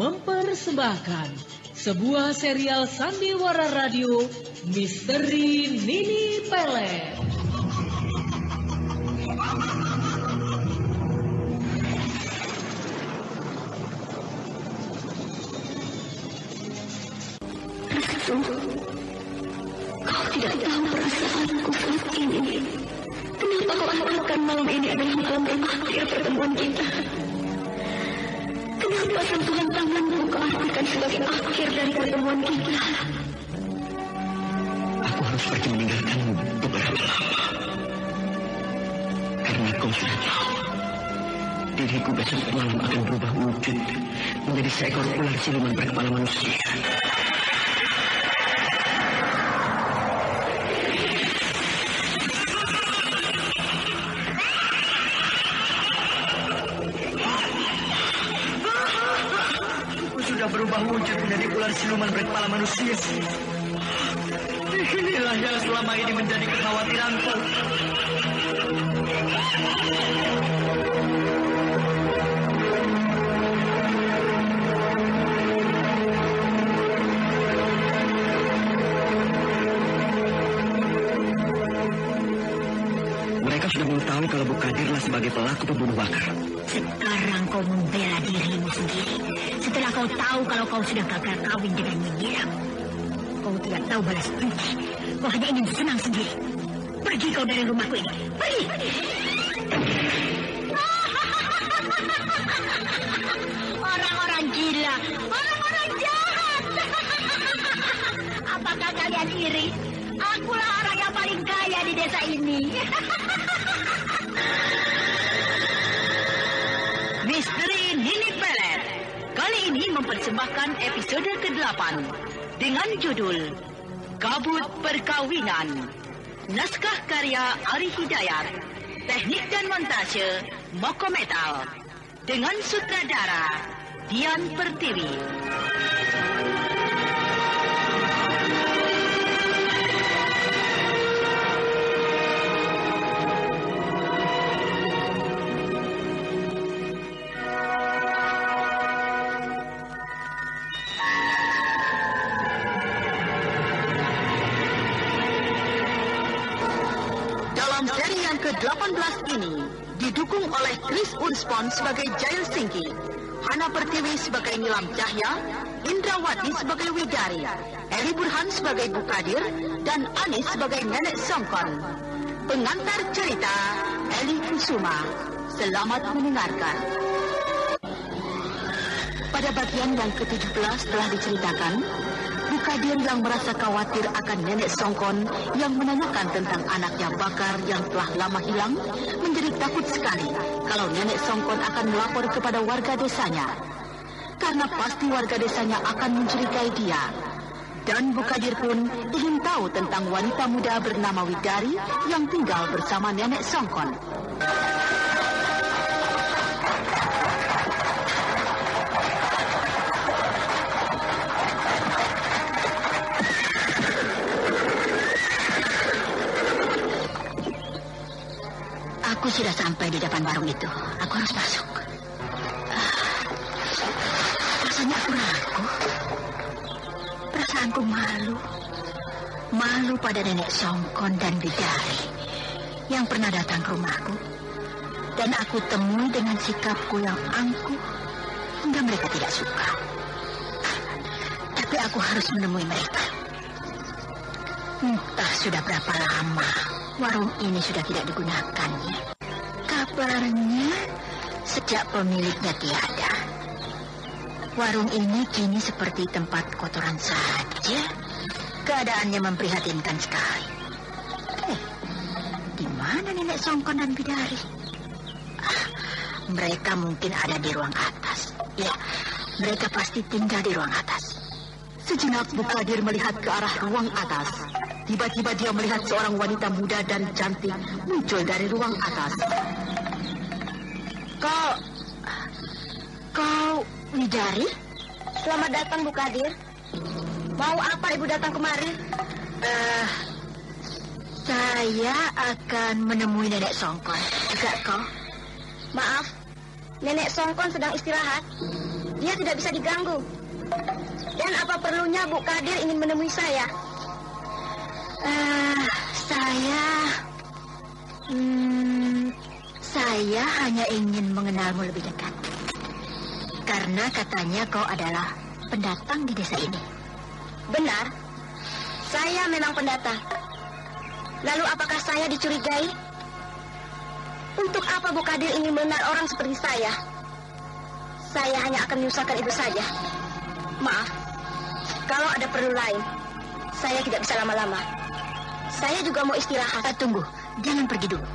mempersembahkan sebuah serial sandiwara radio Misteri Nini Pelet. Kau tidak tahu perasaanku saat ini. Kenapa kau katakan malam ini adalah malam terakhir pertemuan kita? Kenapa sentuhan tanganmu kau artikan sebagai akhir dari pertemuan kita? Aku harus pergi meninggalkanmu beberapa lama. Karena kau sudah tahu, diriku besok malam akan berubah wujud menjadi seekor ular siluman berkepala manusia. Berubah wujud menjadi ular siluman berkepala manusia. Inilah yang selama ini menjadi kekhawatiranku. Mereka sudah mengetahui kalau Bu Kadirlah sebagai pelaku pembunuh Bakar. Sekarang kau membela dirimu sendiri. Setelah kau tahu kalau kau sudah gagal kawin dengan Nyiram. Kau tidak tahu balas budi. Kau hanya ingin senang sendiri. Pergi kau dari rumahku ini. Pergi! Orang-orang gila. Orang-orang jahat. Apakah kalian iri? Akulah orang yang paling kaya di desa ini. Misteri Nini Pelet kali ini mempersembahkan episode ke-8 dengan judul Kabut Perkawinan. Naskah karya Ari Hidayat, teknik dan montase Moko Metal, dengan sutradara Dian Pertiwi. ke-18 ini didukung oleh Chris Urspon sebagai Jail Singki, Hana Pertiwi sebagai Nilam Cahya, Indrawati sebagai Widari, Eli Burhan sebagai Bu Kadir, dan Anis sebagai Nenek Songkon. Pengantar cerita Eli Kusuma. Selamat mendengarkan. Pada bagian yang ke-17 telah diceritakan, Bu Kadir yang merasa khawatir akan Nenek Songkon yang menanyakan tentang anaknya Bakar yang telah lama hilang, menjadi takut sekali kalau Nenek Songkon akan melapor kepada warga desanya. Karena pasti warga desanya akan mencurigai dia. Dan Bu Kadir pun ingin tahu tentang wanita muda bernama Widari yang tinggal bersama Nenek Songkon. Aku sudah sampai di depan warung itu. Aku harus masuk. Rasanya aku ragu. Perasaanku malu. Malu pada Nenek Songkon dan Widari yang pernah datang ke rumahku. Dan aku temui dengan sikapku yang angkuh hingga mereka tidak suka. Tapi aku harus menemui mereka. Entah sudah berapa lama warung ini sudah tidak digunakannya. Kabarnya sejak pemiliknya tiada. Warung ini kini seperti tempat kotoran saja. Keadaannya memprihatinkan sekali. Di mana Nenek Songkon dan Widari? Mereka mungkin ada di ruang atas. Ya, mereka pasti tinggal di ruang atas. Sejenak Bu Kadir melihat ke arah ruang atas. Tiba-tiba dia melihat seorang wanita muda dan cantik muncul dari ruang atas. Kau Widari? Selamat datang Bu Kadir. Mau apa Ibu datang kemari? Saya akan menemui Nenek Songkon. Juga kau? Maaf, Nenek Songkon sedang istirahat. Dia tidak bisa diganggu. Dan apa perlunya Bu Kadir ingin menemui saya? Saya hanya ingin mengenalmu lebih dekat. Karena katanya kau adalah pendatang di desa ini. Benar. Saya memang pendatang. Lalu apakah saya dicurigai? Untuk apa Bu Kadir ingin mengenal orang seperti saya? Saya hanya akan menyusahkan ibu saja. Maaf, kalau ada perlu lain, saya tidak bisa lama-lama. Saya juga mau istirahat. Tunggu, jangan pergi dulu.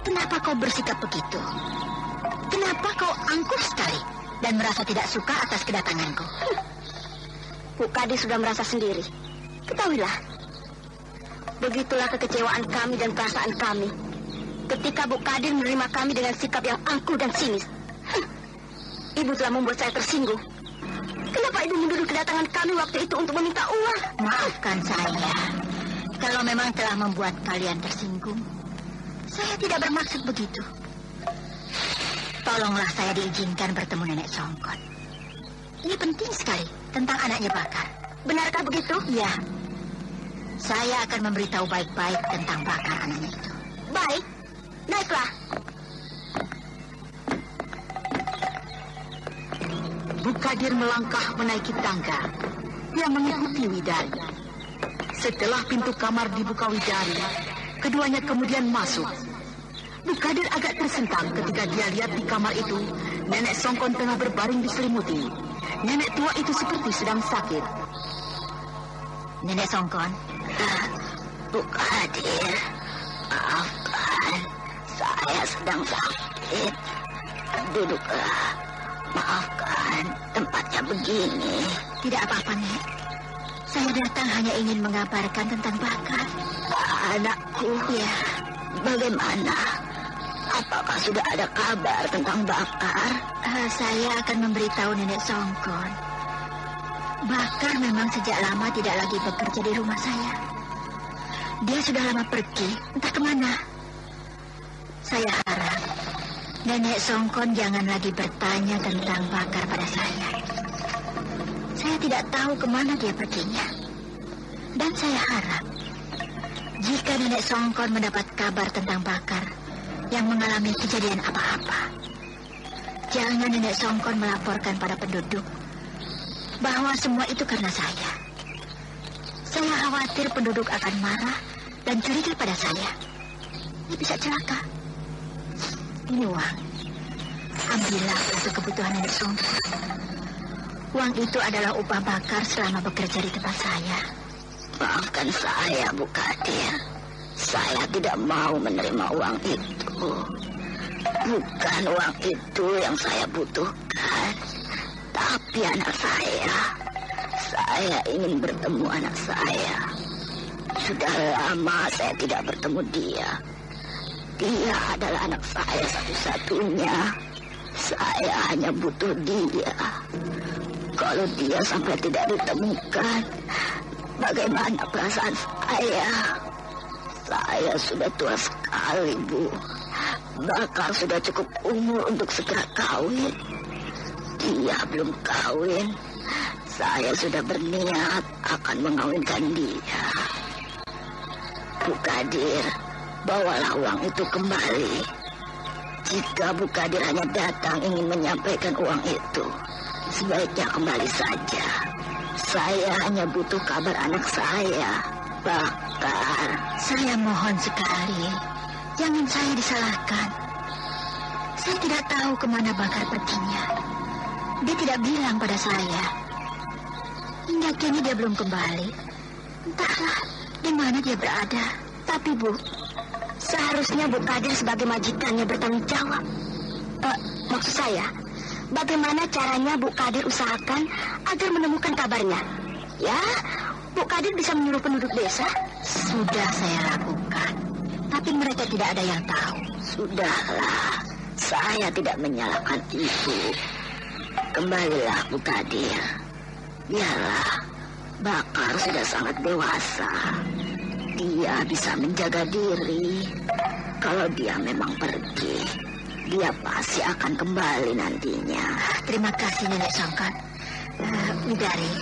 Kenapa kau bersikap begitu? Kenapa kau angkuh sekali dan merasa tidak suka atas kedatanganku? Bu Kadir sudah merasa sendiri. Ketahuilah, begitulah kekecewaan kami dan perasaan kami ketika Bu Kadir menerima kami dengan sikap yang angkuh dan sinis. Ibu telah membuat saya tersinggung. Kenapa ibu menuduh kedatangan kami waktu itu untuk meminta uang? Maafkan saya. Kalau memang telah membuat kalian tersinggung, saya tidak bermaksud begitu. Tolonglah saya diizinkan bertemu Nenek Songkon. Ini penting sekali tentang anaknya Bakar. Benarkah begitu? Ya. Saya akan memberitahu baik-baik tentang Bakar anaknya itu. Baik, naiklah. Bu Kadir melangkah menaiki tangga. Dia mengikuti Widari. Setelah pintu kamar dibuka Widari, keduanya kemudian masuk. Bu Kadir agak tersentak ketika dia lihat di kamar itu Nenek Songkon tengah berbaring diselimuti. Nenek tua itu seperti sedang sakit. Nenek Songkon. Bu Kadir, maafkan, saya sedang sakit. Duduklah. Maafkan, tempatnya begini. Tidak apa-apa, Nek. Saya datang hanya ingin mengabarkan tentang Bakar. Anakku, Ya. bagaimana? Apakah sudah ada kabar tentang Bakar? Saya akan memberitahu Nenek Songkon. Bakar memang sejak lama tidak lagi bekerja di rumah saya. Dia sudah lama pergi, entah kemana. Saya harap Nenek Songkon jangan lagi bertanya tentang Bakar pada saya. Saya tidak tahu kemana dia perginya. Dan saya harap jika Nenek Songkon mendapat kabar tentang Bakar yang mengalami kejadian apa-apa, jangan Nenek Songkon melaporkan pada penduduk bahwa semua itu karena saya. Saya khawatir penduduk akan marah dan curiga pada saya. Ini bisa celaka. Ini uang. Ambillah untuk kebutuhan Nenek Songkon. Uang itu adalah upah Bakar selama bekerja di tempat saya. Maafkan saya, Bu Kadir. Saya tidak mau menerima uang itu. Bukan uang itu yang saya butuhkan, tapi anak saya. Saya ingin bertemu anak saya. Sudah lama saya tidak bertemu dia. Dia adalah anak saya satu-satunya. Saya hanya butuh dia. Kalau dia sampai tidak ditemukan, bagaimana perasaan saya? Saya sudah tua sekali, Bu. Bakar sudah cukup umur untuk segera kawin. Dia belum kawin. Saya sudah berniat akan mengawinkan dia. Bu Kadir, bawalah uang itu kembali. Jika Bu Kadir hanya datang ingin menyampaikan uang itu, sebaiknya kembali saja. Saya hanya butuh kabar anak saya, Bakar. Saya mohon sekali, jangan saya disalahkan. Saya tidak tahu kemana Bakar perginya. Dia tidak bilang pada saya. Hingga kini dia belum kembali. Entahlah di mana dia berada. Tapi Bu, seharusnya Bu Kadir sebagai majikannya bertanggung jawab. Maksud saya, bagaimana caranya Bu Kadir usahakan agar menemukan kabarnya? Ya, Bu Kadir bisa menyuruh penduduk desa. Sudah saya lakukan, tapi mereka tidak ada yang tahu. Sudahlah, saya tidak menyalahkan Ibu. Kembalilah, Bu Kadir. Biarlah, Bakar sudah sangat dewasa. Dia bisa menjaga diri. Kalau dia memang pergi, Dia pasti akan kembali nantinya. Terima kasih Nenek Songkon. Widari,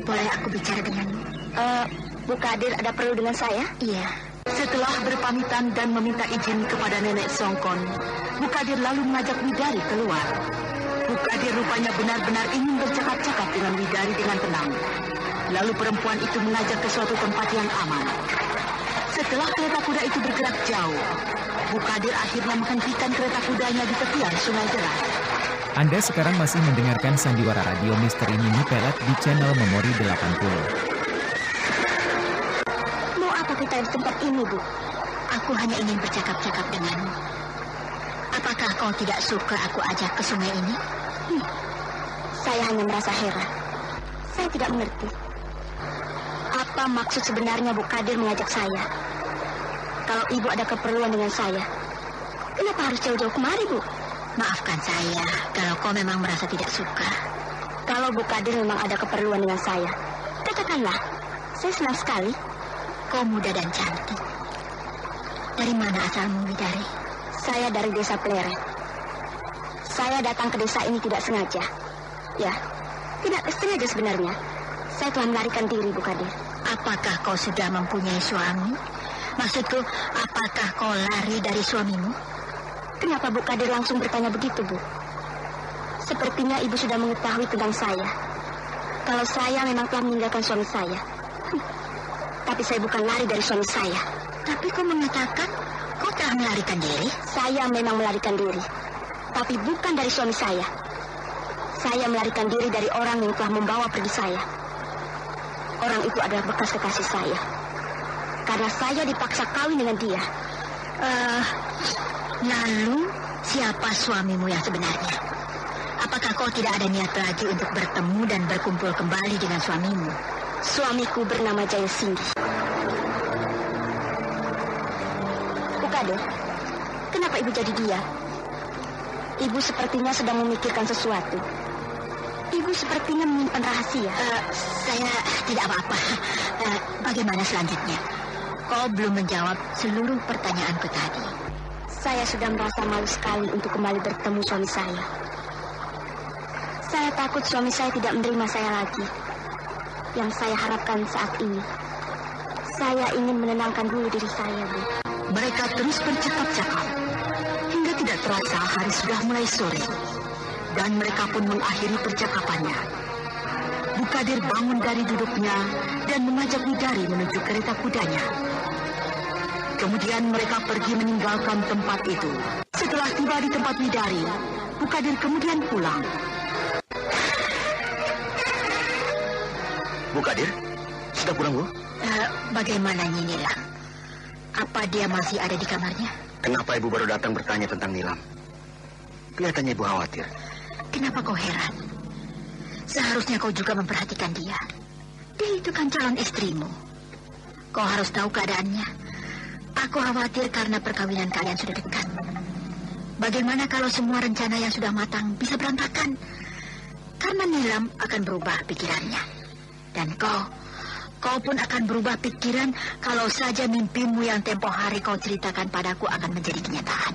boleh aku bicara denganmu? Bu Kadir ada perlu dengan saya? Iya. Setelah berpamitan dan meminta izin kepada Nenek Songkon, Bu Kadir lalu mengajak Widari keluar. Bu Kadir rupanya benar-benar ingin bercakap-cakap dengan Widari dengan tenang. Lalu perempuan itu mengajak ke suatu tempat yang aman. Setelah kereta kuda itu bergerak jauh, Bu Kadir akhirnya menghentikan kereta kudanya di tepian Sungai Deras. Anda sekarang masih mendengarkan Sandiwara Radio Misteri Nini Pelet di channel Memori 80. Mau apa kita di tempat ini, Bu? Aku hanya ingin bercakap-cakap denganmu. Apakah kau tidak suka aku ajak ke sungai ini? Saya hanya merasa heran. Saya tidak mengerti. Apa maksud sebenarnya Bu Kadir mengajak saya? Kalau Ibu ada keperluan dengan saya, kenapa harus jauh-jauh kemari, Bu? Maafkan saya kalau kau memang merasa tidak suka. Kalau Bu Kadir memang ada keperluan dengan saya, katakanlah. Saya senang sekali. Kau muda dan cantik. Dari mana asalmu, Widari? Saya dari desa Pleret. Saya datang ke desa ini tidak sengaja. Ya, tidak sengaja sebenarnya. Saya telah melarikan diri, Bu Kadir. Apakah kau sudah mempunyai suami? Maksudku, apakah kau lari dari suamimu? Kenapa Bu Kadir langsung bertanya begitu, Bu? Sepertinya Ibu sudah mengetahui tentang saya. Kalau saya memang telah meninggalkan suami saya. Tapi saya bukan lari dari suami saya. Tapi kau mengatakan kau telah melarikan diri? Saya memang melarikan diri. Tapi bukan dari suami saya. Saya melarikan diri dari orang yang telah membawa pergi saya. Orang itu adalah bekas kekasih saya. Karena saya dipaksa kawin dengan dia. Lalu, siapa suamimu yang sebenarnya? Apakah kau tidak ada niat lagi untuk bertemu dan berkumpul kembali dengan suamimu? Suamiku bernama Jaya Singgi. Bu Kadir, kenapa Ibu jadi diam? Ibu sepertinya sedang memikirkan sesuatu. Ibu sepertinya menyimpan rahasia. Saya tidak apa-apa. Bagaimana selanjutnya? Kau belum menjawab seluruh pertanyaanku tadi. Saya sudah merasa malu sekali untuk kembali bertemu suami saya. Saya takut suami saya tidak menerima saya lagi. Yang saya harapkan saat ini, saya ingin menenangkan dulu diri saya, Bu. Mereka terus bercakap-cakap. Hingga tidak terasa hari sudah mulai sore. Dan mereka pun mengakhiri percakapannya. Bu Kadir bangun dari duduknya dan mengajak Widari menuju kereta kudanya. Kemudian mereka pergi meninggalkan tempat itu. Setelah tiba di tempat Widari, Bu Kadir kemudian pulang. Bu Kadir, sudah pulang, Bu? Bagaimana Nyi Nilam? Apa dia masih ada di kamarnya? Kenapa Ibu baru datang bertanya tentang Nilam? Kelihatannya Ibu khawatir. Kenapa kau heran? Seharusnya kau juga memperhatikan dia. Dia itu kan calon istrimu. Kau harus tahu keadaannya. Aku khawatir karena perkawinan kalian sudah dekat. Bagaimana kalau semua rencana yang sudah matang bisa berantakan? Karena Nilam akan berubah pikirannya. Dan kau pun akan berubah pikiran kalau saja mimpimu yang tempo hari kau ceritakan padaku akan menjadi kenyataan.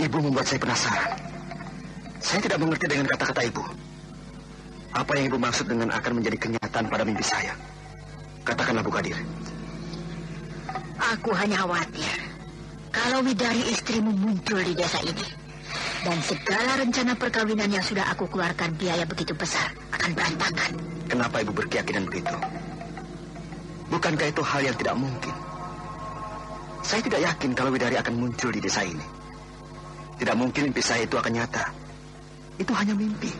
Ibu membuat saya penasaran. Saya tidak mengerti dengan kata-kata Ibu. Apa yang Ibu maksud dengan akan menjadi kenyataan pada mimpi saya? Katakanlah, Bu Kadir. Aku hanya khawatir kalau Widari istrimu muncul di desa ini. Dan segala rencana perkawinan yang sudah aku keluarkan biaya begitu besar akan berantakan. Kenapa Ibu berkeyakinan begitu? Bukankah itu hal yang tidak mungkin? Saya tidak yakin kalau Widari akan muncul di desa ini. Tidak mungkin mimpi saya itu akan nyata. Itu hanya mimpi.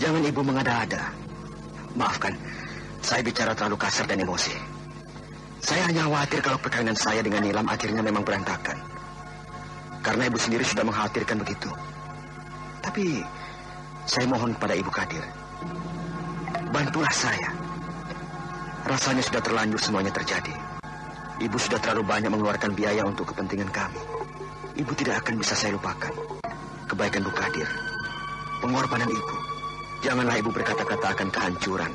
Jangan Ibu mengada-ada. Maafkan, saya bicara terlalu kasar dan emosi. Saya hanya khawatir kalau perkawinan saya dengan Nilam akhirnya memang berantakan. Karena Ibu sendiri sudah mengkhawatirkan begitu. Tapi saya mohon pada Ibu Kadir, bantulah saya. Rasanya sudah terlanjur semuanya terjadi. Ibu sudah terlalu banyak mengeluarkan biaya untuk kepentingan kami. Ibu tidak akan bisa saya lupakan. Kebaikan Bu Kadir, pengorbanan Ibu. Janganlah Ibu berkata-kata akan kehancuran,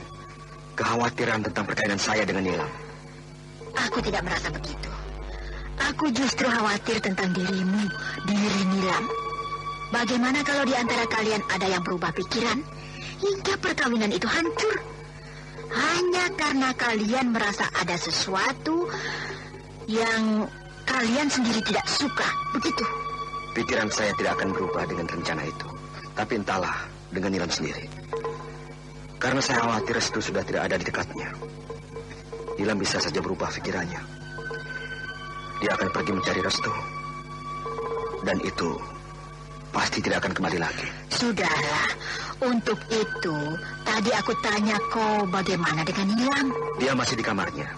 kekhawatiran tentang perkawinan saya dengan Nilam. Aku tidak merasa begitu. Aku justru khawatir tentang dirimu, diri Nilam. Bagaimana kalau di antara kalian ada yang berubah pikiran hingga perkawinan itu hancur? Hanya karena kalian merasa ada sesuatu yang kalian sendiri tidak suka, begitu? Pikiran saya tidak akan berubah dengan rencana itu. Tapi entahlah dengan Nilam sendiri. Karena saya khawatir Restu sudah tidak ada di dekatnya. Nilam bisa saja berubah pikirannya. Dia akan pergi mencari Restu. Dan itu pasti tidak akan kembali lagi. Sudahlah, untuk itu tadi aku tanya kau bagaimana dengan Nilam. Dia masih di kamarnya.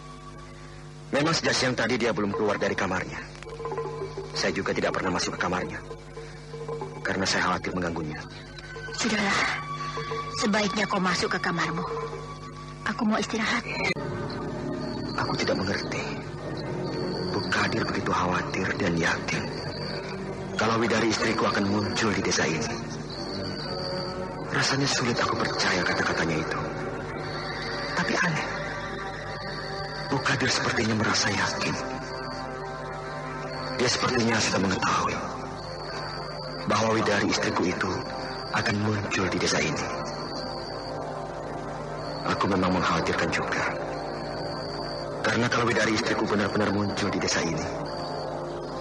Memang sejak siang tadi dia belum keluar dari kamarnya. Saya juga tidak pernah masuk ke kamarnya. Karena saya khawatir mengganggunya. Sudahlah, sebaiknya kau masuk ke kamarmu. Aku mau istirahat. Aku tidak mengerti. Bu Kadir begitu khawatir dan yakin kalau Widari istriku akan muncul di desa ini. Rasanya sulit aku percaya kata-katanya itu. Tapi aneh. Bu Kadir sepertinya merasa yakin. Dia sepertinya sudah mengetahui bahwa Widari istriku itu akan muncul di desa ini. Aku memang mengkhawatirkan juga. Karena kalau Widari istriku benar-benar muncul di desa ini,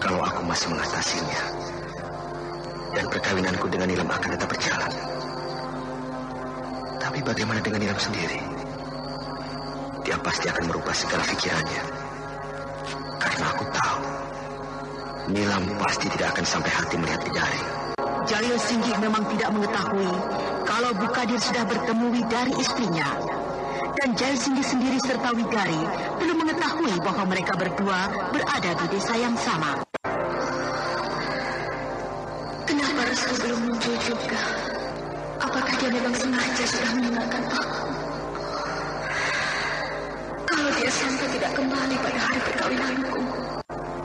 kalau aku masih mengatasinya, dan perkawinanku dengan Nilam akan tetap berjalan. Tapi bagaimana dengan Nilam sendiri? Dia pasti akan merubah segala pikirannya. Karena aku tahu Nilam pasti tidak akan sampai hati melihat Widari. Jaya Singgih memang tidak mengetahui kalau Bu Kadir sudah bertemu Widari istrinya. Dan Jaya Singgih sendiri serta Widari belum mengetahui bahwa mereka berdua berada di desa yang sama. Kenapa Restu belum muncul juga? Apakah dia memang sengaja sudah meninggalkan aku? Kalau dia sampai tidak kembali pada hari perkawinanku,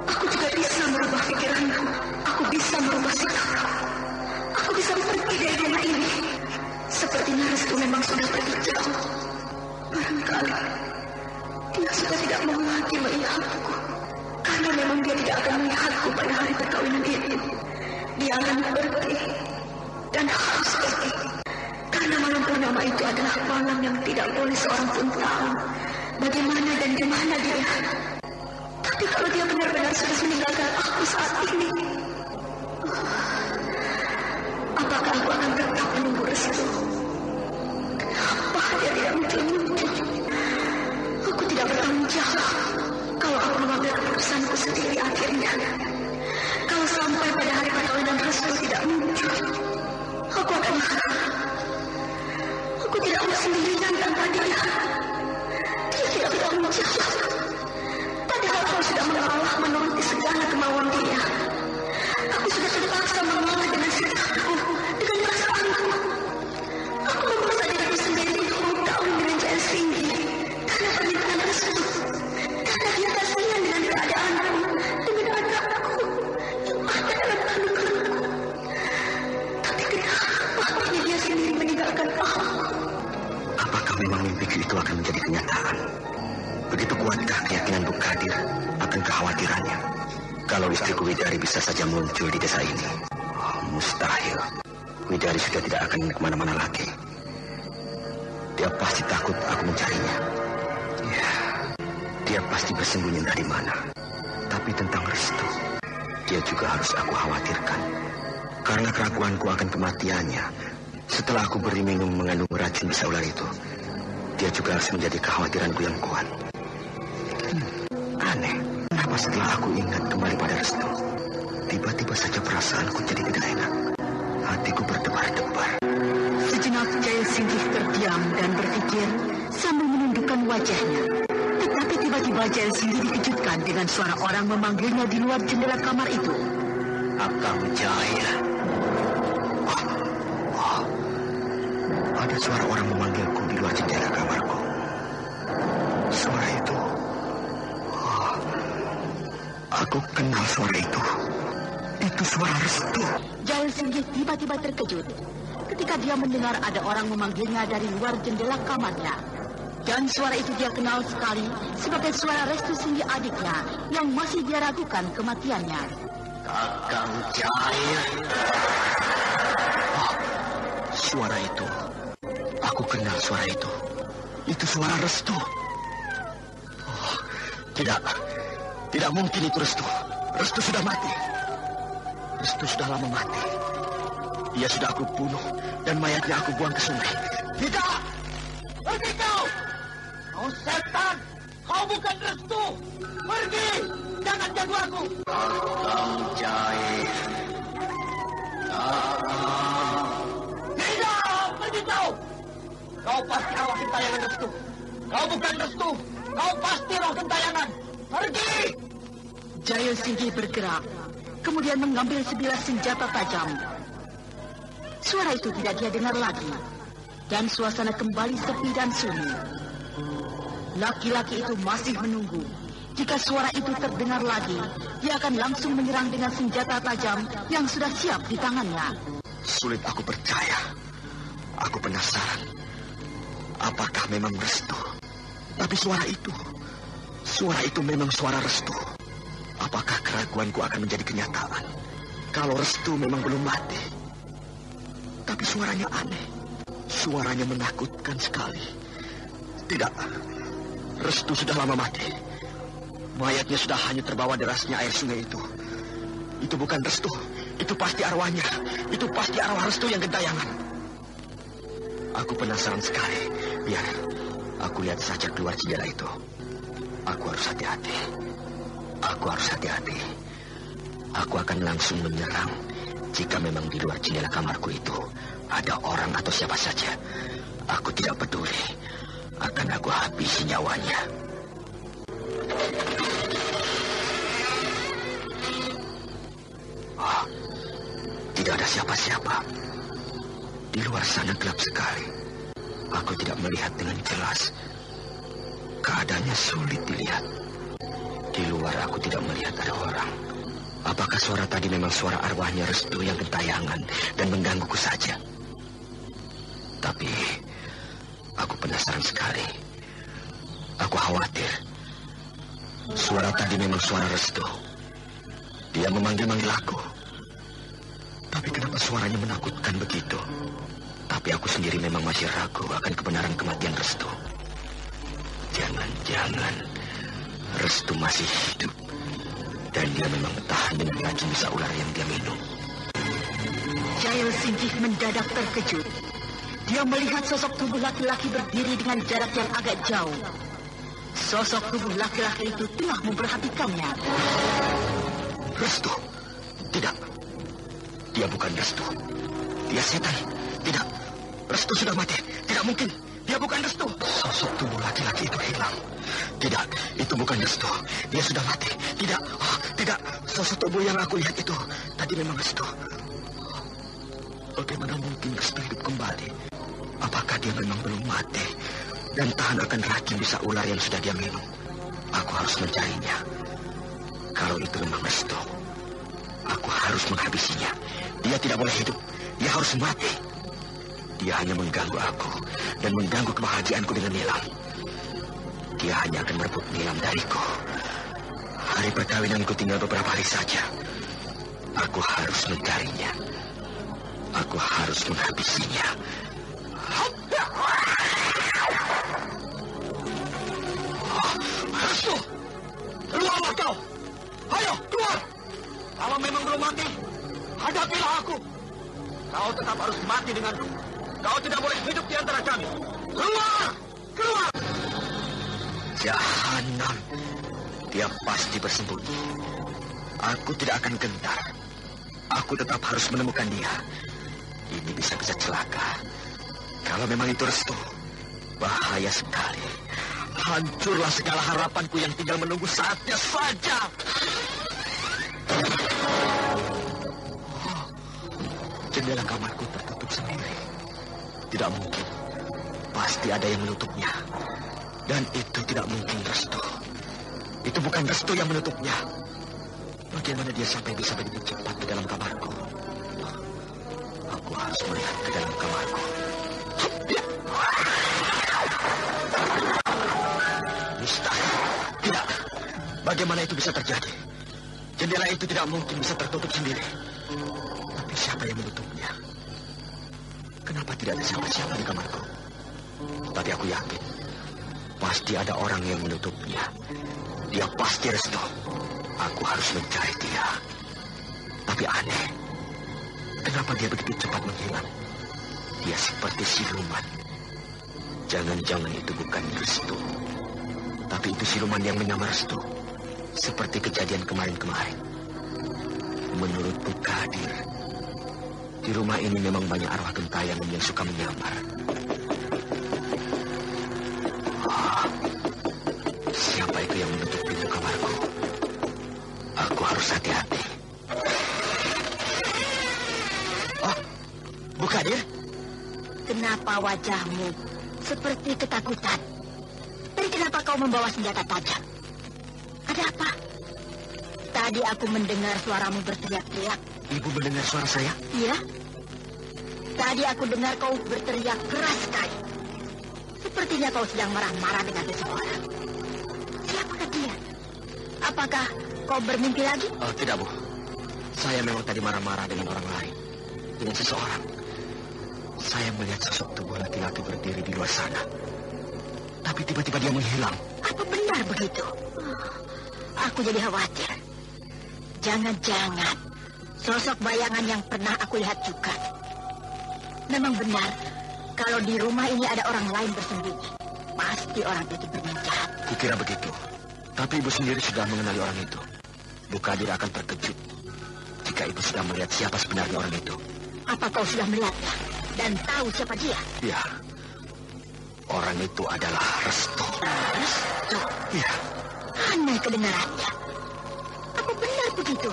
aku juga bisa merubah pikiranku. Aku bisa merubah sikapku. Aku bisa pergi dari rumah ini. Sepertinya Restu memang sudah pergi jauh. Barangkali dia sudah tidak mau lagi melihatku. Karena memang dia tidak akan melihatku pada hari perkawinan itu. Dia akan pergi dan harus pergi. Karena malam purnama itu adalah malam yang tidak boleh seorang pun tahu bagaimana dan di mana dia. Tapi kalau dia benar-benar sudah meninggalkan aku saat ini, apakah aku akan tetap menunggu Restu? Kenapa dia tidak muncul-muncul? Aku tidak bertanggung jawab kalau aku mengambil keputusanku sendiri akhirnya. Kalau sampai pada hari perkawinan Restu tidak muncul, aku akan marah. Aku tidak mau sendirian tanpa dia. Dia tidak bertanggung jawab. Padahal aku sudah mengalah menuruti segala kemauan dia. Aku sudah terpaksa mengalah dengan sikapku, dengan perasaanku. Aku memaksa diriku sendiri untuk bergaul dengan Jaya Singgih karena permintaan Restu. Karena dia kasihan dengan keadaanku, dengan anakku yang ada dalam kandunganku. Tapi kenapa akhirnya dia sendiri meninggalkan aku? Apakah memang mimpiku itu akan menjadi kenyataan? Begitu kuatkah keyakinan Bu Kadir akan kekhawatirannya kalau istriku Widari bisa saja muncul di desa ini? Oh, mustahil. Widari sudah tidak akan kemana-mana lagi. Dia pasti takut aku mencarinya. Ya, dia pasti bersembunyi entah di mana. Tapi tentang Restu, dia juga harus aku khawatirkan. Karena keraguanku akan kematiannya setelah aku beri minum mengandung racun bisa ular itu, dia juga harus menjadi kekhawatiranku yang kuat. Aneh, kenapa setelah aku ingat kembali pada Restu, tiba-tiba saja perasaanku jadi tidak enak. Hatiku berdebar-debar. Sejenak Jaya Singgih terdiam dan berpikir sambil menundukkan wajahnya. Tetapi tiba-tiba Jaya Singgih dikejutkan dengan suara orang memanggilnya di luar jendela kamar itu. Akang Jaya. Ada suara orang memanggilku di luar jendela kamarku. Suara itu. Aku kenal suara itu. Itu suara Restu. Jaya Singgih tiba-tiba terkejut ketika dia mendengar ada orang memanggilnya dari luar jendela kamarnya. Dan suara itu dia kenal sekali sebagai suara Restu Singgi adiknya yang masih dia ragukan kematiannya. Kakang Jaya. Oh, suara itu. Aku kenal suara itu. Itu suara Restu. Oh, tidak. Tidak mungkin itu Restu. Restu sudah mati. Restu sudah lama mati. Dia sudah aku bunuh dan mayatnya aku buang ke sungai. Tidak! Pergi kau! Kau setan! Kau bukan Restu! Pergi! Jangan ganggu aku! Kakang Jaya. Tidak! Pergi kau! Kau pasti arwah gentayangan Restu. Kau bukan Restu. Kau pasti roh gentayangan. Pergi! Jaya Singgi bergerak, kemudian mengambil sebilah senjata tajam. Suara itu tidak dia dengar lagi, dan suasana kembali sepi dan sunyi. Laki-laki itu masih menunggu. Jika suara itu terdengar lagi, dia akan langsung menyerang dengan senjata tajam yang sudah siap di tangannya. Sulit aku percaya. Aku penasaran. Apakah memang Restu? Tapi suara itu memang suara Restu. Apakah keraguanku akan menjadi kenyataan? Kalau Restu memang belum mati. Tapi suaranya aneh. Suaranya menakutkan sekali. Tidak. Restu sudah lama mati. Mayatnya sudah hanyut terbawa derasnya air sungai itu. Itu bukan Restu. Itu pasti arwahnya. Itu pasti arwah Restu yang gentayangan. Aku penasaran sekali. Biar aku lihat saja keluar jendela itu. Aku harus hati-hati. Aku harus hati-hati. Aku akan langsung menyerang jika memang di luar jendela kamarku itu ada orang atau siapa saja. Aku tidak peduli. Akan aku habisi nyawanya. Oh, tidak ada siapa-siapa. Di luar sana gelap sekali. Aku tidak melihat dengan jelas. Keadaannya sulit dilihat. Di luar aku tidak melihat ada orang. Apakah suara tadi memang suara arwahnya Restu yang gentayangan dan menggangguku saja? Tapi aku penasaran sekali. Aku khawatir. Suara tadi memang suara Restu. Dia memanggil-manggil aku. Tapi kenapa suaranya menakutkan begitu? Tapi aku sendiri memang masih ragu akan kebenaran kematian Restu. Jangan-jangan Restu masih hidup. Dan dia memang bertahan dengan racun bisa ular yang dia minum. Jaya Singgi mendadak terkejut. Dia melihat sosok tubuh laki-laki berdiri dengan jarak yang agak jauh. Sosok tubuh laki-laki itu tengah memperhatikannya. Restu? Tidak. Dia bukan Restu. Dia setan. Tidak. Restu sudah mati. Tidak mungkin. Dia bukan Restu. Sosok tubuh laki-laki itu hilang. Tidak. Itu bukan Restu. Dia sudah mati. Tidak. Oh, tidak. Sosok tubuh yang aku lihat itu tadi memang Restu. Bagaimana mungkin Restu hidup kembali? Apakah dia memang belum mati dan tahan akan racun bisa ular yang sudah dia minum? Aku harus mencarinya. Kalau itu memang Restu, aku harus menghabisinya. Dia tidak boleh hidup. Dia harus mati. Dia hanya mengganggu aku dan mengganggu kebahagiaanku dengan Nilam. Dia hanya akan merebut Nilam dariku. Hari perkawinanku tinggal beberapa hari saja. Aku harus mencarinya. Aku harus menghabisinya. Restu, keluarlah kau. Ayo, keluar. Kalau memang belum mati, hadapilah aku. Kau tetap harus mati denganku. Kau tidak boleh hidup di antara kami. Keluar! Keluar! Jahanam. Dia pasti bersembunyi. Aku tidak akan gentar. Aku tetap harus menemukan dia. Ini bisa-bisa celaka. Kalau memang itu Restu, bahaya sekali. Hancurlah segala harapanku yang tinggal menunggu saatnya saja. Jendela kamarku tertutup sendiri. Tidak mungkin. Pasti ada yang menutupnya. Dan itu tidak mungkin Restu. Itu bukan Restu yang menutupnya. Bagaimana dia sampai bisa begitu cepat ke dalam kamarku? Aku harus melihat ke dalam kamarku. Mustahil. Tidak. Bagaimana itu bisa terjadi? Jendela itu tidak mungkin bisa tertutup sendiri. Tapi siapa yang menutupnya? Kenapa tidak ada siapa-siapa di kamarku? Tapi aku yakin, pasti ada orang yang menutupnya. Dia pasti Restu. Aku harus mencari dia. Tapi aneh, kenapa dia begitu cepat menghilang? Dia seperti siluman. Jangan-jangan itu bukan Restu, tapi itu siluman yang menyamar Restu. Seperti kejadian kemarin-kemarin. Menurut Bukadir, di rumah ini memang banyak arwah gentayangan yang suka menyamar. Siapa itu yang menutup pintu kamarku? Aku harus hati-hati. Oh, Bukadir? Kenapa wajahmu seperti ketakutan? Dan kenapa kau membawa senjata tajam? Ada apa? Tadi aku mendengar suaramu berteriak-teriak. Ibu mendengar suara saya? Iya. Tadi aku dengar kau berteriak keras sekali. Sepertinya kau sedang marah-marah dengan seseorang. Siapakah dia? Apakah kau bermimpi lagi? Oh, tidak, Bu. Saya memang tadi marah-marah dengan orang lain. Dengan seseorang. Saya melihat sosok tubuh laki-laki berdiri di luar sana. Tapi tiba-tiba dia menghilang. Apa benar begitu? Aku jadi khawatir. Jangan-jangan sosok bayangan yang pernah aku lihat juga. Memang benar, kalau di rumah ini ada orang lain bersembunyi. Pasti orang itu berniat jahat. Kukira begitu. Tapi ibu sendiri sudah mengenali orang itu. Bukadir akan terkejut jika ibu sudah melihat siapa sebenarnya orang itu. Apa kau sudah melihatnya dan tahu siapa dia? Ya. Orang itu adalah Restu. Restu? Ya. Aneh kedengarannya. Apa benar begitu?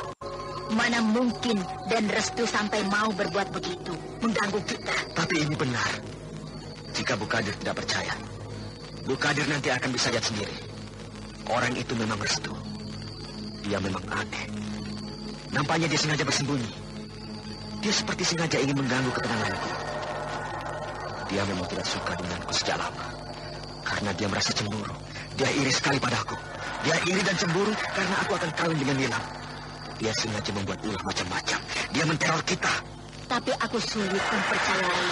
Mana mungkin dan Restu sampai mau berbuat begitu, mengganggu kita. Tapi ini benar. Jika Bukadir tidak percaya, Bukadir nanti akan bisa lihat sendiri. Orang itu memang Restu. Dia memang aneh. Nampaknya dia sengaja bersembunyi. Dia seperti sengaja ingin mengganggu ketenanganku. Dia memang tidak suka denganku sejak lama. Karena dia merasa cemburu. Dia iri sekali padaku. Dia iri dan cemburu karena aku akan kawin dengan Nilam. Dia sengaja membuat ulah macam-macam. Dia menteror kita. Tapi aku sulit mempercayai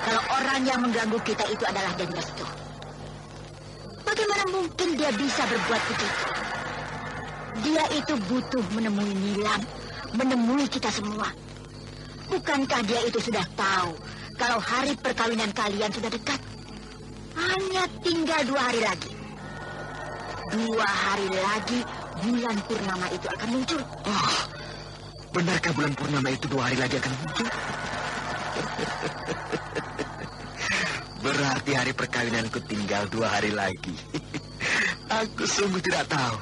kalau orang yang mengganggu kita itu adalah Den Restu. Bagaimana mungkin dia bisa berbuat begitu? Dia itu butuh menemui Nilam, menemui kita semua. Bukankah dia itu sudah tahu kalau hari perkawinan kalian sudah dekat? Hanya tinggal 2 hari lagi. 2 hari lagi bulan purnama itu akan muncul. Oh, benarkah bulan purnama itu 2 hari lagi akan muncul? Berarti hari perkawinanku tinggal 2 hari lagi. Aku sungguh tidak tahu.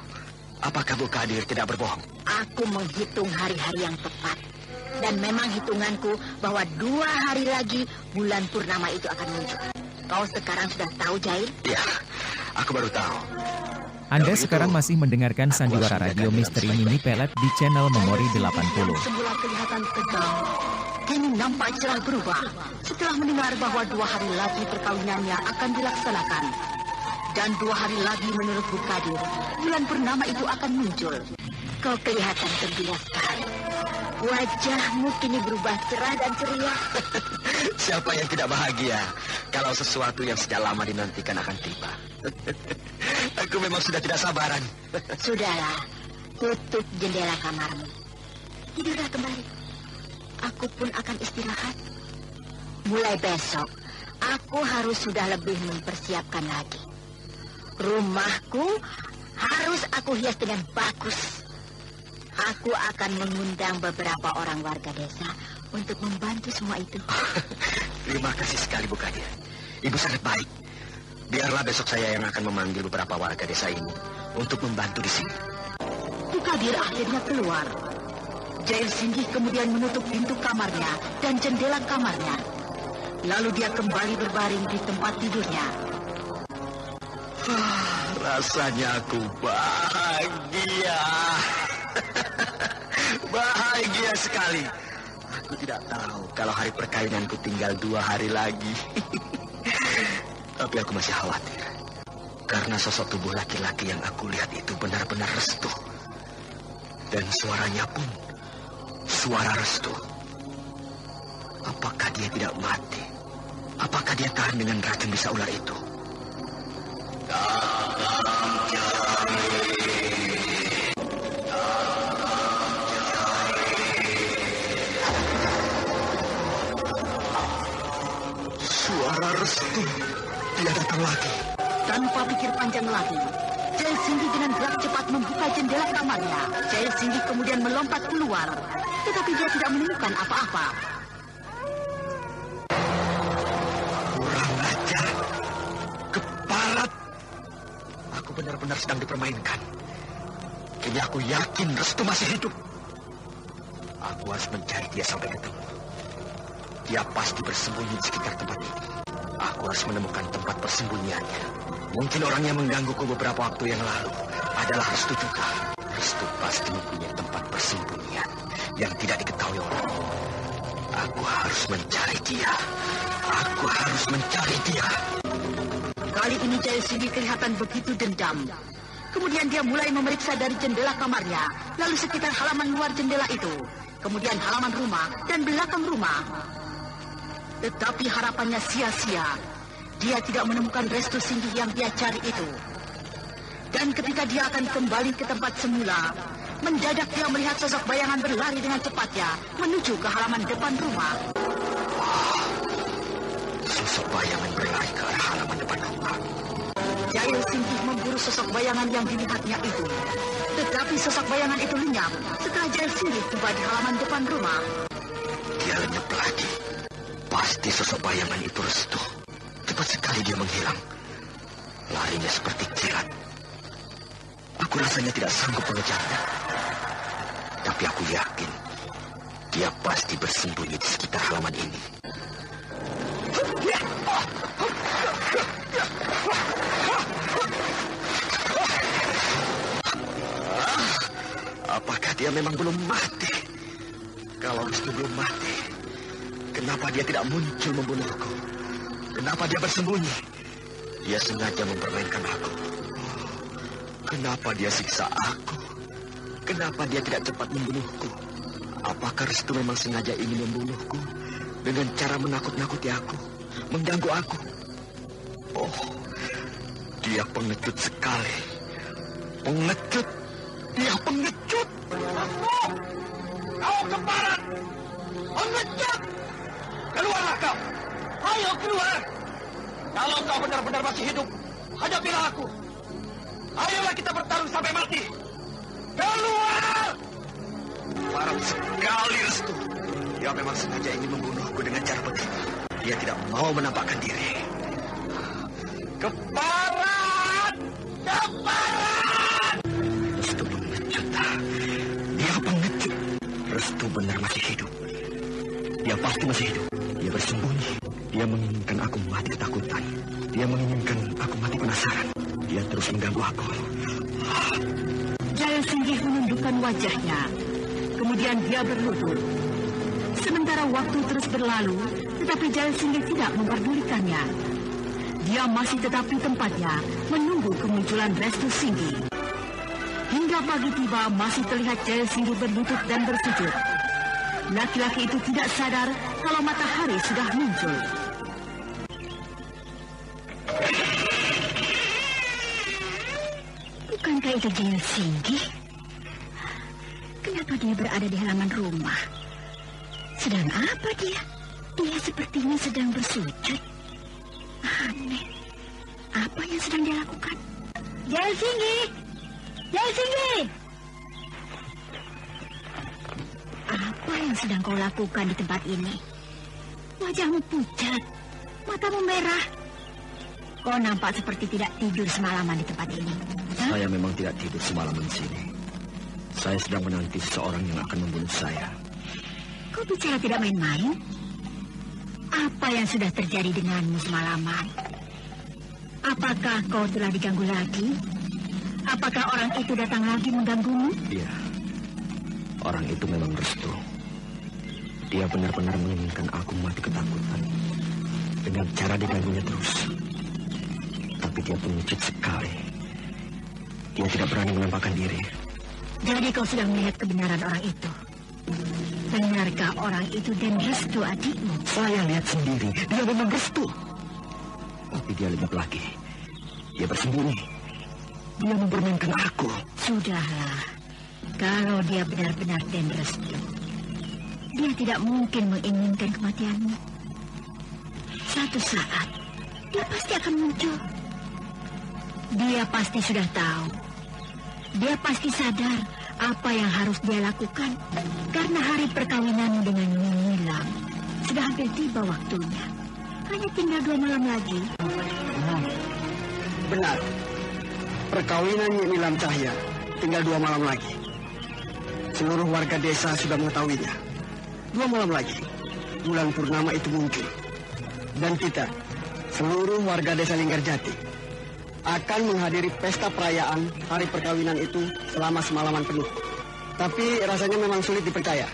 Apakah Bukadir tidak berbohong? Aku menghitung hari-hari yang tepat. Dan memang hitunganku bahwa 2 hari lagi bulan purnama itu akan muncul. Kau sekarang sudah tahu, Jair? Ya, aku baru tahu. Anda sekarang masih mendengarkan Sandiwara Radio Misteri Nini Pelet di channel Memori 80. Semula kelihatan tegang, kini nampak cerah berubah setelah mendengar bahwa 2 hari lagi perkawinannya akan dilaksanakan. Dan 2 hari lagi menurut Bukadir, bulan purnama itu akan muncul. Kau kelihatan gembira sekali. Wajahmu kini berubah cerah dan ceria. Siapa yang tidak bahagia kalau sesuatu yang sejak lama dinantikan akan tiba? Aku memang sudah tidak sabaran. Sudahlah, tutup jendela kamarmu. Tidurlah kembali. Aku pun akan istirahat. Mulai besok, aku harus sudah lebih mempersiapkan lagi. Rumahku harus aku hias dengan bagus. Aku akan mengundang beberapa orang warga desa untuk membantu semua itu. Terima kasih sekali, Bukadir. Ibu sangat baik. Biarlah besok saya yang akan memanggil beberapa warga desa ini untuk membantu di sini. Bukadir akhirnya keluar. Jair Singgih kemudian menutup pintu kamarnya dan jendela kamarnya. Lalu dia kembali berbaring di tempat tidurnya. Rasanya aku bahagia. Bahagia sekali. Aku tidak tahu kalau hari perkawinanku tinggal 2 hari lagi. Tapi aku masih khawatir. Karena sosok tubuh laki-laki yang aku lihat itu benar-benar Restu. Dan suaranya pun suara Restu. Apakah dia tidak mati? Apakah dia tahan dengan racun bisa ular itu? Suara Restu. Dia datang lagi. Tanpa pikir panjang lagi, Jaya Singgi dengan gerak cepat membuka jendela kamarnya. Jaya Singgi kemudian melompat keluar, tetapi dia tidak menemukan apa-apa. Kurang ajar. Keparat. Aku benar-benar sedang dipermainkan. Kini aku yakin Restu masih hidup. Aku harus mencari dia sampai ketemu. Dia pasti bersembunyi di sekitar tempat ini. Aku harus menemukan tempat persembunyiannya. Mungkin orang yang menggangguku beberapa waktu yang lalu adalah Restu juga. Restu pasti mempunyai tempat persembunyian yang tidak diketahui orang. Aku harus mencari dia. Aku harus mencari dia. Kali ini Jaya Singgi kelihatan begitu dendam. Kemudian dia mulai memeriksa dari jendela kamarnya, lalu sekitar halaman luar jendela itu, kemudian halaman rumah dan belakang rumah. Tetapi harapannya sia-sia. Dia tidak menemukan Restu Singgi yang dia cari itu. Dan ketika dia akan kembali ke tempat semula, mendadak dia melihat sosok bayangan berlari dengan cepatnya menuju ke halaman depan rumah. Sosok bayangan berlari ke arah halaman depan rumah. Jaya Singgi memburu sosok bayangan yang dilihatnya itu. Tetapi sosok bayangan itu lenyap setelah Jaya Singgi tiba di halaman depan rumah. Dia lenyap lagi. Pasti sosok bayangan itu Restu. Cepat sekali dia menghilang. Larinya seperti kilat. Aku rasanya tidak sanggup mengejarnya. Tapi aku yakin dia pasti bersembunyi di sekitar halaman ini. Apakah dia memang belum mati? Kalau Restu belum mati, kenapa dia tidak muncul membunuhku? Kenapa dia bersembunyi? Dia sengaja mempermainkan aku. Kenapa dia siksa aku? Kenapa dia tidak cepat membunuhku? Apakah Restu memang sengaja ingin membunuhku dengan cara menakut-nakuti aku, mengganggu aku? Oh, dia pengecut sekali. Pengecut. Dia pengecut. Kau keparat. Pengecut. Keluarlah kau. Ayo keluar. Kalau kau benar-benar masih hidup, hadapilah aku. Ayolah kita bertarung sampai mati. Keluar. Parah sekali Restu. Dia memang sengaja ingin membunuhku dengan cara begini. Dia tidak mau menampakkan diri. Keparat. Keparat. Restu pengecut. Dia pengecut. Restu benar masih hidup. Dia pasti masih hidup. Dia bersembunyi. Dia menginginkan aku mati ketakutan. Dia menginginkan aku mati penasaran. Dia terus mengganggu aku. Jaya Singgi menundukkan wajahnya. Kemudian dia berlutut. Sementara waktu terus berlalu, tetapi Jaya Singgi tidak memperdulikannya. Dia masih tetap di tempatnya, menunggu kemunculan Restu Singgi. Hingga pagi tiba, masih terlihat Jaya Singgi berlutut dan bersujud. Laki-laki itu tidak sadar kalau matahari sudah muncul. Bukankah itu Jaya Singgi? Kenapa dia berada di halaman rumah? Sedang apa dia? Dia sepertinya sedang bersujud. Aneh. Apa yang sedang dia lakukan? Jaya Singgi! Jaya Singgi! Apa yang sedang kau lakukan di tempat ini? Wajahmu pucat, matamu merah. Kau nampak seperti tidak tidur semalaman di tempat ini. Hah? Saya memang tidak tidur semalaman di sini. Saya sedang menanti seseorang yang akan membunuh saya. Kau bicara tidak main-main? Apa yang sudah terjadi denganmu semalaman? Apakah kau telah diganggu lagi? Apakah orang itu datang lagi mengganggumu? Iya. Orang itu memang Restu. Dia benar-benar menginginkan aku mati ketakutan. Dengan cara diganggunya terus. Tapi Tapi dia pengecut sekali. Dia tidak berani menampakkan diri. Jadi kau sudah melihat kebenaran orang itu? Benarkah orang itu Den Restu adikmu? Saya lihat sendiri, dia memang Restu. Tapi dia lenyap lagi. Dia bersembunyi. Dia mempermainkan aku. Sudahlah. Kalau dia benar-benar Den Restu, dia tidak mungkin menginginkan kematianmu. Suatu saat, dia pasti akan muncul. Dia pasti sudah tahu. Dia pasti sadar apa yang harus dia lakukan. Karena hari perkawinan dengan Nyi Nilam sudah hampir tiba waktunya. Hanya tinggal 2 malam lagi. Benar. Perkawinan Nyi Nilam Cahya tinggal 2 malam lagi. Seluruh warga desa sudah mengetahuinya. 2 malam lagi, bulan purnama itu muncul. Dan kita, seluruh warga desa Linggarjati, akan menghadiri pesta perayaan hari perkawinan itu selama semalaman penuh. Tapi rasanya memang sulit dipercaya.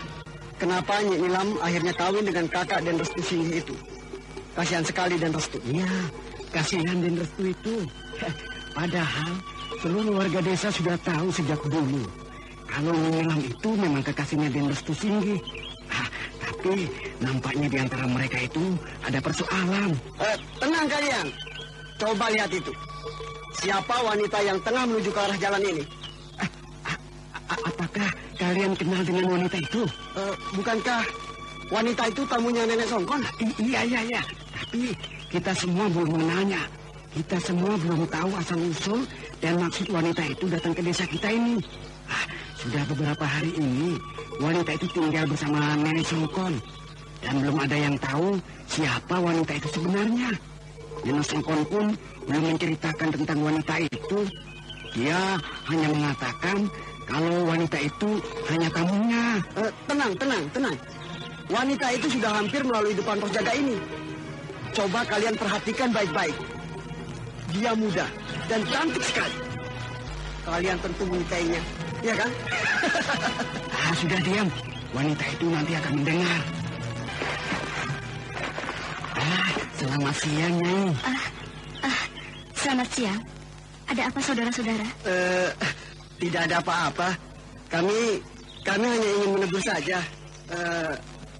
Kenapa Nyi Nilam akhirnya kawin dengan kakak Den Restu Singgi itu? Kasihan sekali Den Restu. Iya, kasihan Den Restu itu. Padahal seluruh warga desa sudah tahu sejak dulu kalau Nyi Nilam itu memang kekasihnya Den Restu Singgi. Tapi nampaknya di antara mereka itu ada persoalan. Tenang kalian. Coba lihat itu. Siapa wanita yang tengah menuju ke arah jalan ini? Apakah kalian kenal dengan wanita itu? Bukankah wanita itu tamunya Nenek Songkon? Iya. Tapi kita semua belum menanya. Kita semua belum tahu asal-usul dan maksud wanita itu datang ke desa kita ini. Sudah beberapa hari ini, wanita itu tinggal bersama Nenek Songkon. Dan belum ada yang tahu siapa wanita itu sebenarnya. Nenek Songkon pun belum menceritakan tentang wanita itu. Dia hanya mengatakan kalau wanita itu hanya tamunya. Tenang. Wanita itu sudah hampir melalui depan pos jaga ini. Coba kalian perhatikan baik-baik. Dia muda dan cantik sekali. Kalian tentu menyukainya, ya kan? Sudah diam. Wanita itu nanti akan mendengar. Selamat siang, Nyai. Selamat siang. Ada apa saudara-saudara? Tidak ada apa-apa. Kami hanya ingin menegur saja.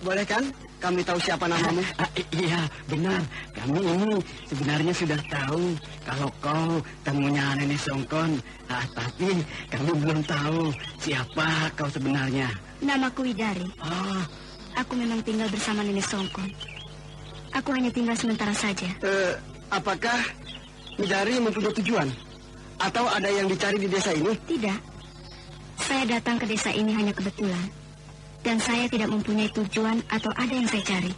Boleh kan kami tahu siapa namamu? Iya, benar. Kami ini sebenarnya sudah tahu kalau kau temunya Nenek Songkon. Tapi kami belum tahu siapa kau sebenarnya. Namaku Widari. Aku memang tinggal bersama Nenek Songkon. Aku hanya tinggal sementara saja. Apakah Widari mempunyai tujuan? Atau ada yang dicari di desa ini? Tidak. Saya datang ke desa ini hanya kebetulan. Dan saya tidak mempunyai tujuan atau ada yang saya cari.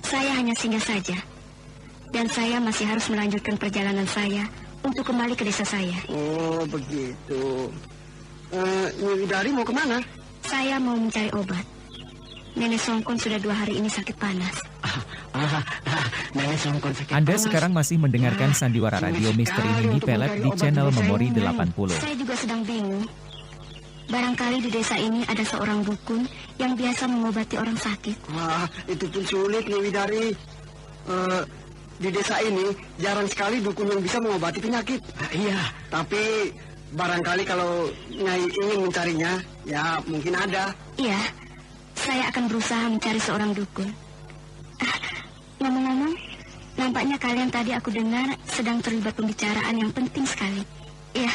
Saya hanya singgah saja. Dan saya masih harus melanjutkan perjalanan saya untuk kembali ke desa saya. Oh, begitu. Nyi Widari mau kemana? Saya mau mencari obat. Nenek Songkon sudah 2 hari ini sakit panas. Nenek Songkon sakit Anda panas. sekarang masih mendengarkan sandiwara radio Misteri Nini Pelet di channel Memori 80. Saya juga sedang bingung. Barangkali di desa ini ada seorang dukun yang biasa mengobati orang sakit. Itu pun sulit, Nyi Widari. Di desa ini jarang sekali dukun yang bisa mengobati penyakit. Iya. Tapi barangkali kalau Nyai ingin mencarinya, ya mungkin ada. Iya, saya akan berusaha mencari seorang dukun. Ngomong-ngomong, nampaknya kalian tadi aku dengar sedang terlibat pembicaraan yang penting sekali. Iya,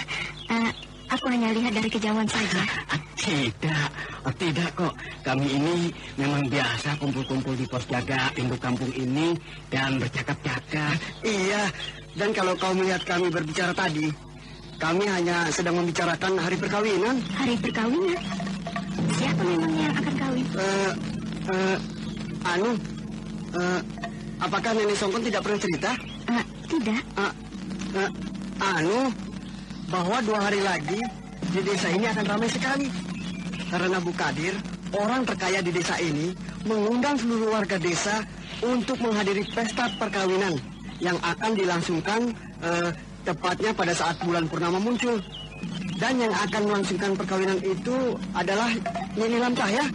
aku hanya lihat dari kejauhan saja. Tidak kok. Kami ini memang biasa kumpul-kumpul di pos jaga induk kampung ini dan bercakap-cakap. Iya, dan kalau kau melihat kami berbicara tadi, kami hanya sedang membicarakan hari perkawinan. Hari perkawinan? Siapa memangnya yang akan kawin? Apakah Nenek Songkon tidak pernah cerita? Tidak. Bahwa 2 hari lagi di desa ini akan ramai sekali. Karena Bu Kadir, orang terkaya di desa ini, mengundang seluruh warga desa untuk menghadiri pesta perkawinan yang akan dilangsungkan tepatnya pada saat bulan purnama muncul. Dan yang akan melangsungkan perkawinan itu adalah Nyi Nilam Cahya.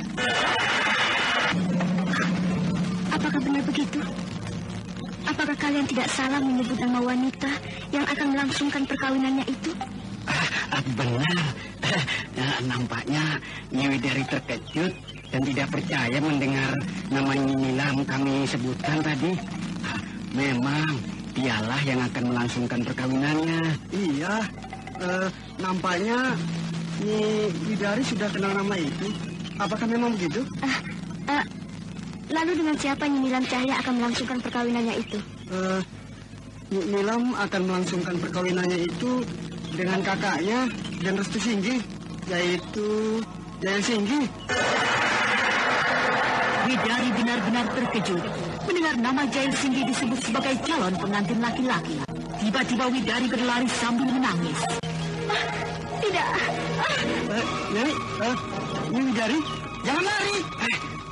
Apakah benar begitu? Apakah kalian tidak salah menyebut nama wanita yang akan melangsungkan perkawinannya itu? Benar. Nampaknya Nyi Widari terkejut dan tidak percaya mendengar nama Nyi Nilam kami sebutkan tadi. Memang dialah yang akan melangsungkan perkawinannya. Iya, nampaknya Nyi Widari sudah kenal nama itu. Apakah memang begitu? Lalu dengan siapa Nyi Nilam Cahya akan melangsungkan perkawinannya itu? Nyi Nilam akan melangsungkan perkawinannya itu dengan kakaknya dan Restu Singgi, yaitu Jaya Singgi. Widari benar-benar terkejut mendengar nama Jaya Singgi disebut sebagai calon pengantin laki-laki. Tiba-tiba Widari berlari sambil menangis. Tidak. Nyi Widari, jangan lari.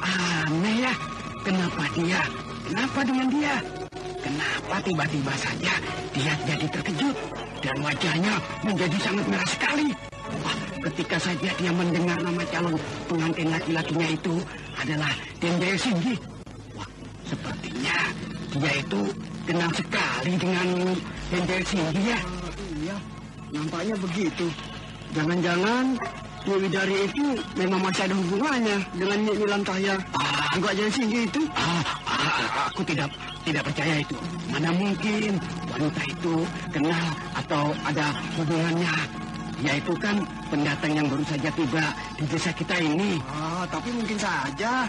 Aneh ya, kenapa dia? Kenapa dengan dia? Kenapa tiba-tiba saja dia jadi terkejut dan wajahnya menjadi sangat merah sekali? Wah, ketika saja dia mendengar nama calon pengantin laki-lakinya itu adalah Den Jaya Singgi. Wah, sepertinya dia itu kenal sekali dengan Den Jaya Singgi ya. Iya, nampaknya begitu. Jangan-jangan Nyi Widari itu memang masih ada hubungannya dengan Nyi Nilam Cahya. Juga Jaya Singgi itu. Aku tidak percaya itu. Mana mungkin wanita itu kenal atau ada hubungannya. Dia itu kan pendatang yang baru saja tiba di desa kita ini. Tapi mungkin saja.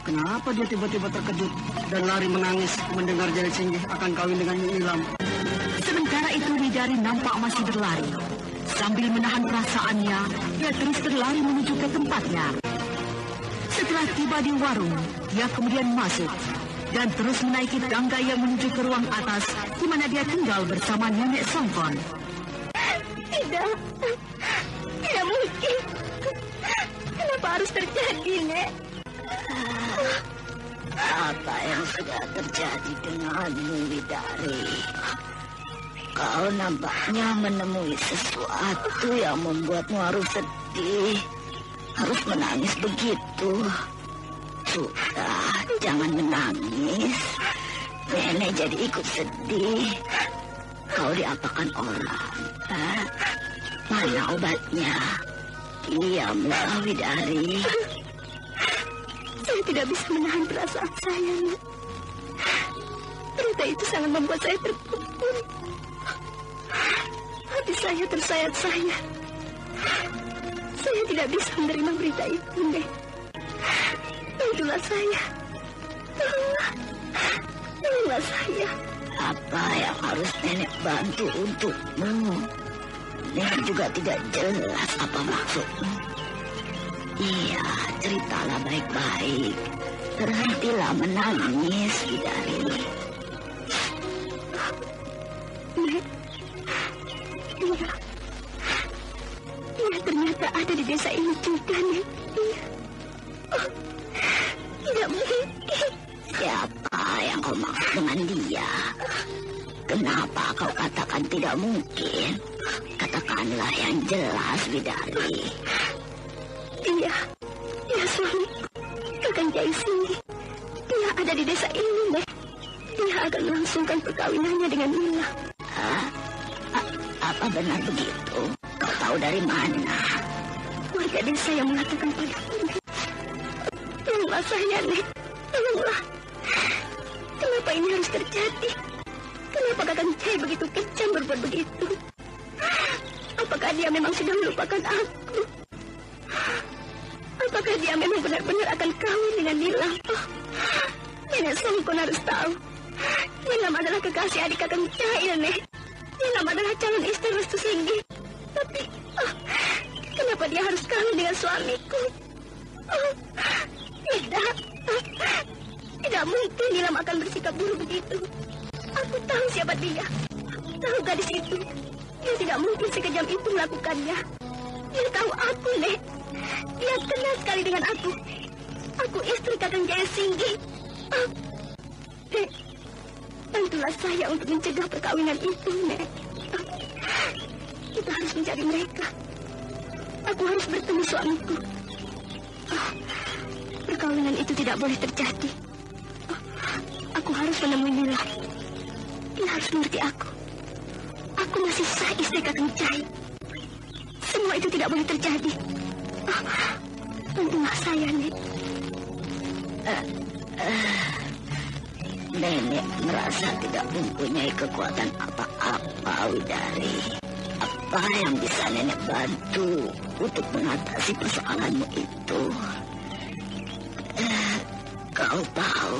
Kenapa dia tiba-tiba terkejut dan lari menangis mendengar Jaya Singgi akan kawin dengan Nyi Nilam? Sementara itu Widari nampak masih berlari. Sambil menahan perasaannya, dia terus berlari menuju ke tempatnya. Setelah tiba di warung, dia kemudian masuk dan terus menaiki tangga yang menuju ke ruang atas di mana dia tinggal bersama Nenek Songkon. Tidak mungkin. Kenapa harus terjadi, Nek? Apa yang sudah terjadi denganmu, Widari? Kau nampaknya menemui sesuatu yang membuatmu harus sedih. Harus menangis begitu. Sudah, jangan menangis. Nenek jadi ikut sedih. Kau diapakan orang? Mana obatnya? Diamlah, Widari. Saya tidak bisa menahan perasaan saya, Nek. Berita itu sangat membuat saya terpukul. Hati saya tersayat-sayat. Saya tidak bisa menerima berita itu, Nek. Bantulah saya. Tolonglah saya. Apa yang harus Nenek bantu untukmu? Nenek juga tidak jelas apa maksudmu. Iya, ceritalah baik-baik. Berhentilah menangis, Widari. Nek, iya ternyata ada di desa ini juga, Nek. Iya. Tidak mungkin. Siapa yang kau maksud dengan dia? Kenapa kau katakan tidak mungkin? Katakanlah yang jelas, Widari. Iya suamiku, Kakang Jaya Singgi. Dia ada di desa ini, Nek. Dia akan melangsungkan perkawinannya dengan Nila. Apa benar begitu? Kau tahu dari mana? Warga desa yang mengatakan padaku, Nek. Tolonglah saya, Nek. Tolonglah. Kenapa ini harus terjadi? Kenapa Kakang Jaya begitu kejam berbuat begitu? Apakah dia memang sudah melupakan aku? Apakah dia memang benar-benar akan kawin dengan Nilam? Nenek Songkon harus tahu. Nilam adalah kekasih adik Kakang Jaya, Nek. Nilam adalah calon istri Restu Singgi. Tapi, kenapa dia harus kawin dengan suamiku? Tidak mungkin Nilam akan bersikap buruk begitu. Aku tahu siapa dia. Aku tahu gadis itu. Dia tidak mungkin sekejam itu melakukannya. Dia tahu aku, Nek. Dia kenal sekali dengan aku. Aku istri Kakang Jaya Singgi. Nek, bantulah saya untuk mencegah perkawinan itu, Nek. Kita harus mencari mereka. Aku harus bertemu suamiku. Perkawinan itu tidak boleh terjadi. Aku harus menemui Nila. Dia harus mengerti aku. Aku masih sah istri Kakang Jai. Semua itu tidak boleh terjadi. Bantulah saya, Nek. Nenek merasa tidak mempunyai kekuatan apa-apa, Widari. Apa yang bisa nenek bantu untuk mengatasi persoalanmu itu? Kau tahu,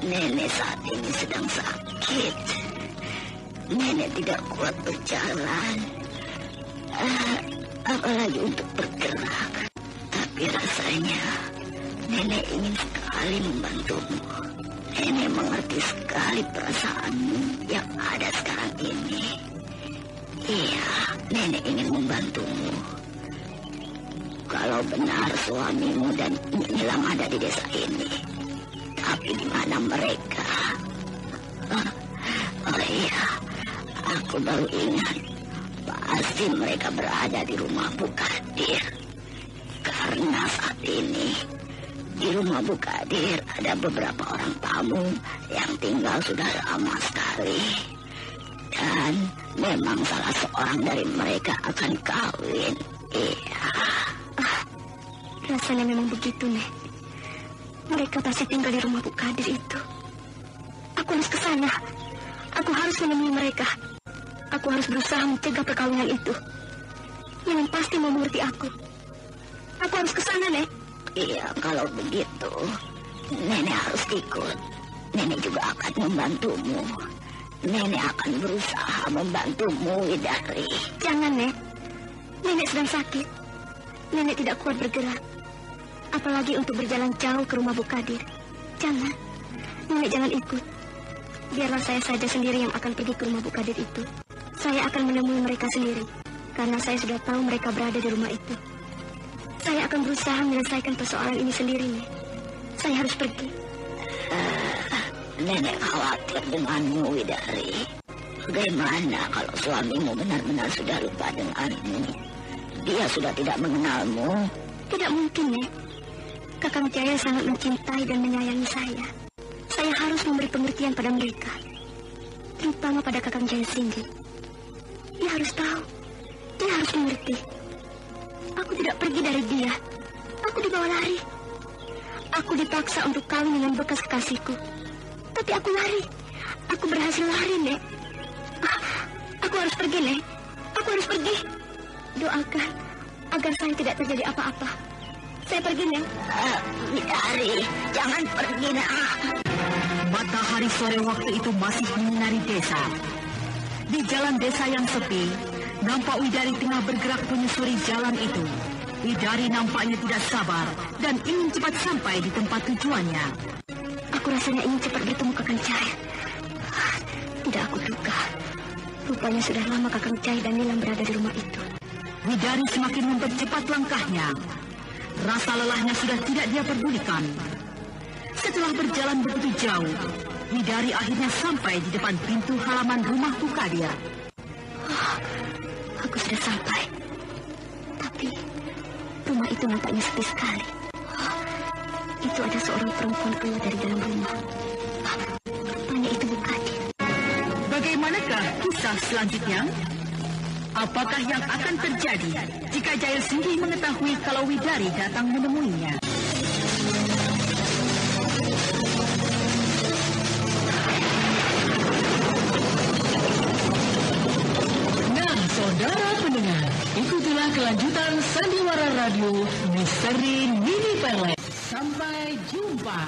nenek saat ini sedang sakit. Nenek tidak kuat berjalan, apalagi untuk bergerak. Tapi rasanya nenek ingin sekali membantumu. Nenek mengerti sekali perasaanmu yang ada sekarang ini. Iya, nenek ingin membantumu. Kalau benar suamimu dan Nilam ada di desa ini, tapi di mana mereka? Oh iya, aku baru ingat. Pasti mereka berada di rumah Bu Kadir. Karena saat ini di rumah Bu Kadir ada beberapa orang tamu yang tinggal sudah lama sekali. Dan memang salah seorang dari mereka akan kawin. Iya. Rasanya memang begitu, Nek. Mereka pasti tinggal di rumah Bu Kadir itu. Aku harus ke sana. Aku harus menemui mereka. Aku harus berusaha mencegah perkawinan itu. Yang pasti mau mengerti aku. Aku harus ke sana, Nek. Iya, kalau begitu, nenek harus ikut. Nenek juga akan membantumu. Nenek akan berusaha membantumu, Widari. Jangan, Nek. Nenek sedang sakit. Nenek tidak kuat bergerak. Apalagi untuk berjalan jauh ke rumah Bu Kadir. Jangan. Nenek jangan ikut. Biarlah saya saja sendiri yang akan pergi ke rumah Bu Kadir itu. Saya akan menemui mereka sendiri. Karena saya sudah tahu mereka berada di rumah itu. Saya akan berusaha menyelesaikan persoalan ini sendiri, Nek. Saya harus pergi. Nenek khawatir denganmu, Widari. Bagaimana kalau suamimu benar-benar sudah lupa denganmu? Dia sudah tidak mengenalmu. Tidak mungkin, Nek. Kakang Jaya sangat mencintai dan menyayangi saya. Saya harus memberi pengertian pada mereka. Terutama pada Kakang Jaya sendiri. Dia harus tahu. Dia harus mengerti. Aku tidak pergi dari dia. Aku dibawa lari. Aku dipaksa untuk kawin dengan bekas kekasihku. Tapi aku lari. Aku berhasil lari, Nek. Aku harus pergi, Nek. Aku harus pergi. Doakan agar saya tidak terjadi apa-apa. Saya pergi, Nek. Widari, jangan pergi, Nak. Matahari sore waktu itu masih menyinari desa. Di jalan desa yang sepi, nampak Widari tengah bergerak menyusuri jalan itu. Widari nampaknya tidak sabar dan ingin cepat sampai di tempat tujuannya. Aku rasanya ingin cepat bertemu Kakang Jaya. Tidak aku duga. Rupanya sudah lama Kakang Jaya dan Nilam berada di rumah itu. Widari semakin mempercepat langkahnya. Rasa lelahnya sudah tidak dia pedulikan. Setelah berjalan begitu jauh, Widari akhirnya sampai di depan pintu halaman rumah Bu Kadir. Aku sudah sampai. Tapi rumah itu nampaknya sepi sekali. Itu ada seorang perempuan keluar dari dalam rumah. Rupanya itu Bu Kadir. Bagaimanakah kisah selanjutnya? Apakah yang akan terjadi jika Jaya Singgi mengetahui kalau Widari datang menemuinya? Nah, saudara pendengar, ikutilah kelanjutan Sandiwara Radio Misteri Nini Pelet. Sampai jumpa.